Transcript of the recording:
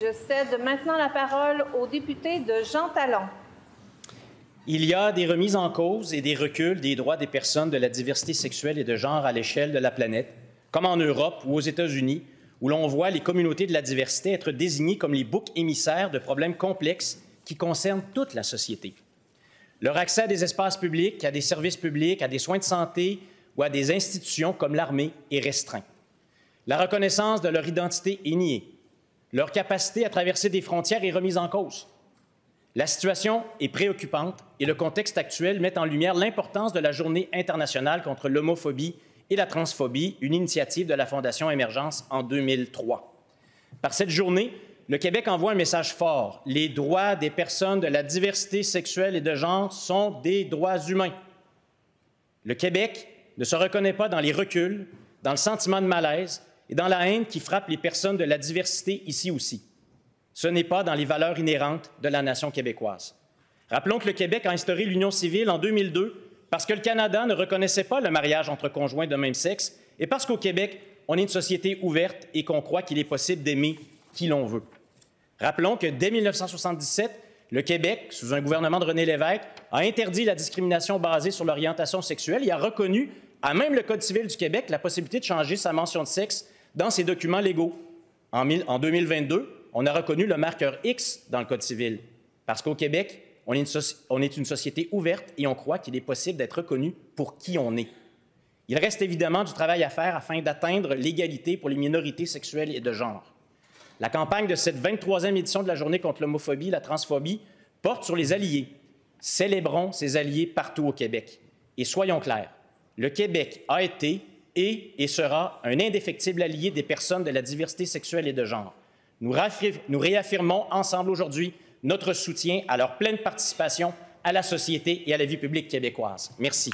Je cède maintenant la parole au député de Jean Talon. Il y a des remises en cause et des reculs des droits des personnes de la diversité sexuelle et de genre à l'échelle de la planète, comme en Europe ou aux États-Unis, où l'on voit les communautés de la diversité être désignées comme les boucs émissaires de problèmes complexes qui concernent toute la société. Leur accès à des espaces publics, à des services publics, à des soins de santé ou à des institutions comme l'armée est restreint. La reconnaissance de leur identité est niée. Leur capacité à traverser des frontières est remise en cause. La situation est préoccupante et le contexte actuel met en lumière l'importance de la Journée internationale contre l'homophobie et la transphobie, une initiative de la Fondation Émergence en 2003. Par cette journée, le Québec envoie un message fort. Les droits des personnes de la diversité sexuelle et de genre sont des droits humains. Le Québec ne se reconnaît pas dans les reculs, dans le sentiment de malaise et dans la haine qui frappe les personnes de la diversité ici aussi. Ce n'est pas dans les valeurs inhérentes de la nation québécoise. Rappelons que le Québec a instauré l'union civile en 2002 parce que le Canada ne reconnaissait pas le mariage entre conjoints de même sexe et parce qu'au Québec, on est une société ouverte et qu'on croit qu'il est possible d'aimer qui l'on veut. Rappelons que dès 1977, le Québec, sous un gouvernement de René Lévesque, a interdit la discrimination basée sur l'orientation sexuelle et a reconnu, à même le Code civil du Québec, la possibilité de changer sa mention de sexe dans ses documents légaux. En 2022, on a reconnu le marqueur X dans le Code civil, parce qu'au Québec, on est une société ouverte et on croit qu'il est possible d'être reconnu pour qui on est. Il reste évidemment du travail à faire afin d'atteindre l'égalité pour les minorités sexuelles et de genre. La campagne de cette 23e édition de la Journée contre l'homophobie et la transphobie porte sur les alliés. Célébrons ces alliés partout au Québec. Et soyons clairs, le Québec a été, est et sera un indéfectible allié des personnes de la diversité sexuelle et de genre. Nous réaffirmons ensemble aujourd'hui notre soutien à leur pleine participation à la société et à la vie publique québécoise. Merci.